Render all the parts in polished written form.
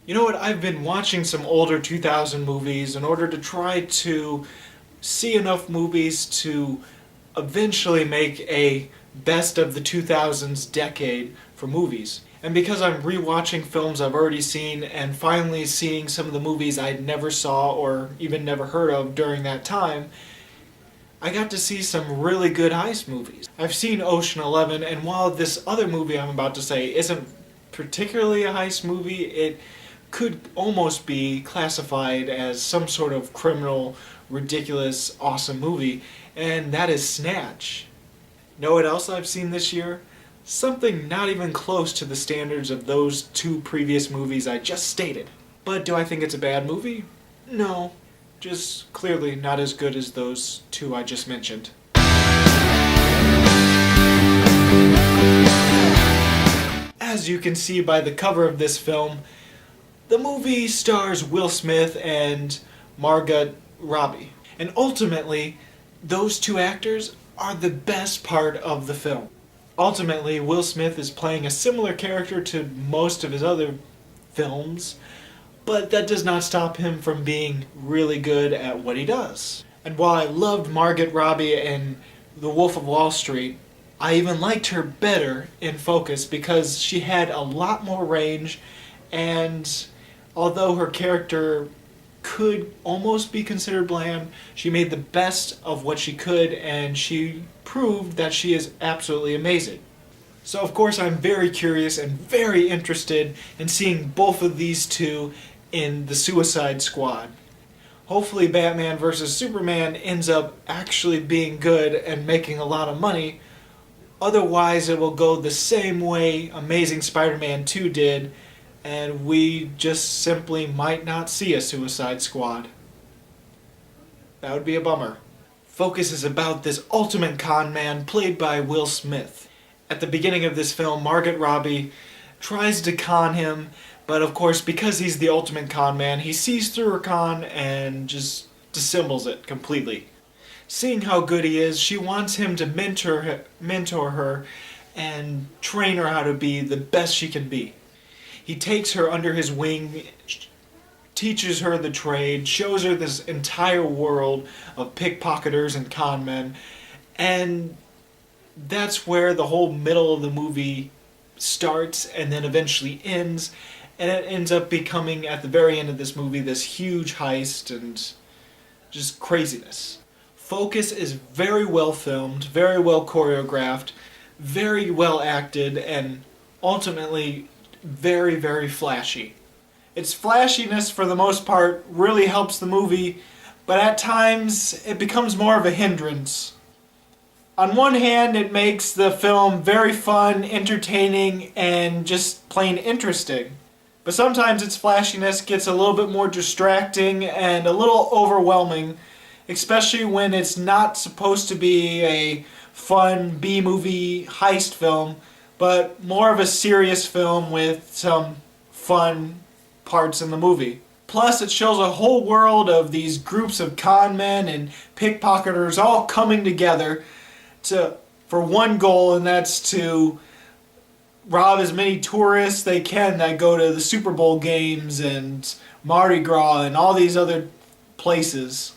You know what, I've been watching some older 2000 movies in order to try to see enough movies to eventually make a best of the 2000s decade for movies. And because I'm rewatching films I've already seen and finally seeing some of the movies I never saw or even never heard of during that time, I got to see some really good heist movies. I've seen Ocean 11, and while this other movie I'm about to say isn't particularly a heist movie, it could almost be classified as some sort of criminal, ridiculous, awesome movie, and that is Snatch. Know what else I've seen this year? Something not even close to the standards of those two previous movies I just stated. But do I think it's a bad movie? No. Just clearly not as good as those two I just mentioned. As you can see by the cover of this film, the movie stars Will Smith and Margot Robbie. And ultimately, those two actors are the best part of the film. Ultimately, Will Smith is playing a similar character to most of his other films, but that does not stop him from being really good at what he does. And while I loved Margot Robbie in The Wolf of Wall Street, I even liked her better in Focus because she had a lot more range, and although her character could almost be considered bland, she made the best of what she could, and she proved that she is absolutely amazing. So of course I'm very curious and very interested in seeing both of these two in the Suicide Squad. Hopefully Batman vs. Superman ends up actually being good and making a lot of money. Otherwise it will go the same way Amazing Spider-Man 2 did, and we just simply might not see a Suicide Squad. That would be a bummer. Focus is about this ultimate con man played by Will Smith. At the beginning of this film, Margot Robbie tries to con him, but of course, because he's the ultimate con man, he sees through her con and just dissembles it completely. Seeing how good he is, she wants him to mentor her and train her how to be the best she can be. He takes her under his wing, teaches her the trade, shows her this entire world of pickpocketers and con men, and that's where the whole middle of the movie starts and then eventually ends, and it ends up becoming, at the very end of this movie, this huge heist and just craziness. Focus is very well filmed, very well choreographed, very well acted, and ultimately very, very flashy. Its flashiness, for the most part, really helps the movie, but at times it becomes more of a hindrance. On one hand, it makes the film very fun, entertaining, and just plain interesting. But sometimes its flashiness gets a little bit more distracting and a little overwhelming, especially when it's not supposed to be a fun B-movie heist film, but more of a serious film with some fun parts in the movie. Plus, it shows a whole world of these groups of con men and pickpocketers all coming together for one goal, and that's to rob as many tourists they can that go to the Super Bowl games and Mardi Gras and all these other places.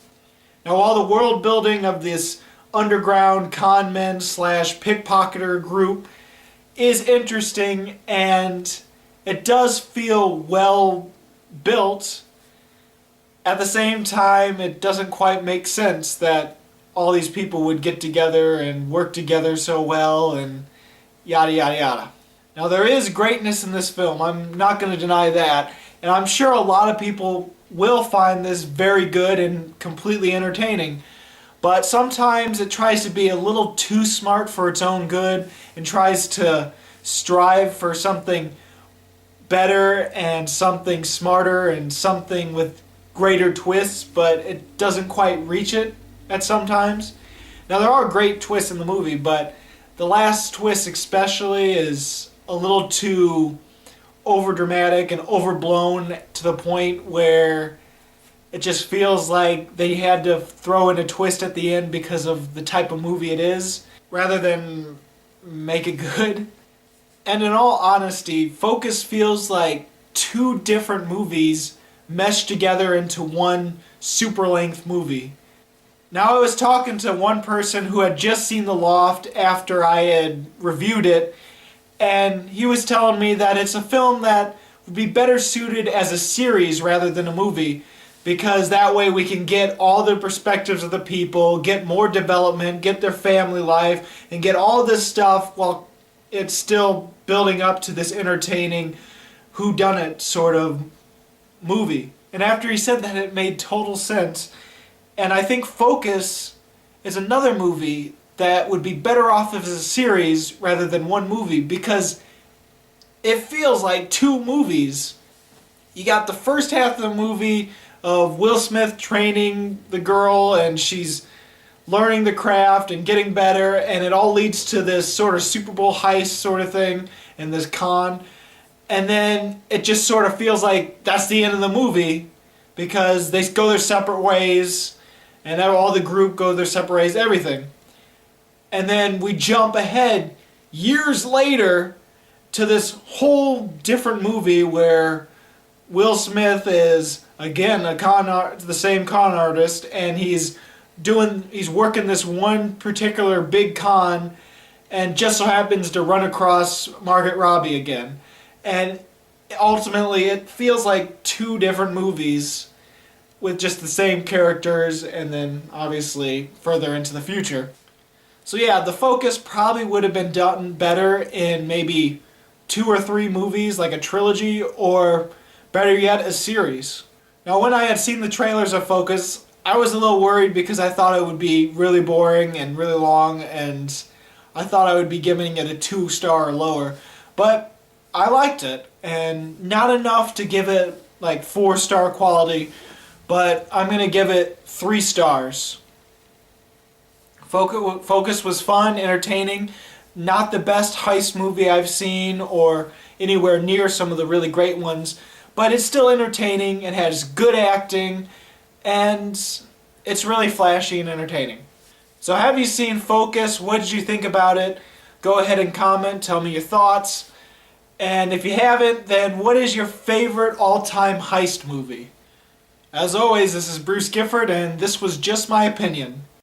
Now, while the world building of this underground con men slash pickpocketer group is interesting and it does feel well built, at the same time it doesn't quite make sense that all these people would get together and work together so well and yada yada yada. Now there is greatness in this film, I'm not going to deny that, and I'm sure a lot of people will find this very good and completely entertaining, but sometimes it tries to be a little too smart for its own good and tries to strive for something better and something smarter and something with greater twists, but it doesn't quite reach it at sometimes. Now there are great twists in the movie, but the last twist especially is a little too overdramatic and overblown to the point where it just feels like they had to throw in a twist at the end because of the type of movie it is, rather than make it good. And in all honesty, Focus feels like two different movies meshed together into one super length movie. Now, I was talking to one person who had just seen The Loft after I had reviewed it, and he was telling me that it's a film that would be better suited as a series rather than a movie, because that way we can get all the perspectives of the people, get more development, get their family life, and get all this stuff while it's still building up to this entertaining whodunit sort of movie. And after he said that, it made total sense. And I think Focus is another movie that would be better off as a series rather than one movie, because it feels like two movies. You got the first half of the movie of Will Smith training the girl, and she's learning the craft and getting better, and it all leads to this sort of Super Bowl heist sort of thing and this con. And then it just sort of feels like that's the end of the movie, because they go their separate ways, and all the group go their separate ways, everything. And then we jump ahead years later to this whole different movie where Will Smith is again the same con artist, and he's working this one particular big con, and just so happens to run across Margaret Robbie again. And ultimately it feels like two different movies with just the same characters, and then obviously further into the future. So yeah, The Focus probably would have been done better in maybe 2 or 3 movies, like a trilogy, or better yet, a series. Now, when I had seen the trailers of Focus, I was a little worried because I thought it would be really boring and really long, and I thought I would be giving it a 2-star or lower. But I liked it, and not enough to give it like 4-star quality, but I'm going to give it 3 stars. Focus was fun, entertaining, not the best heist movie I've seen or anywhere near some of the really great ones, but it's still entertaining, it has good acting, and it's really flashy and entertaining. So have you seen Focus? What did you think about it? Go ahead and comment, tell me your thoughts. And if you haven't, then what is your favorite all-time heist movie? As always, this is Bruce Gifford, and this was just my opinion.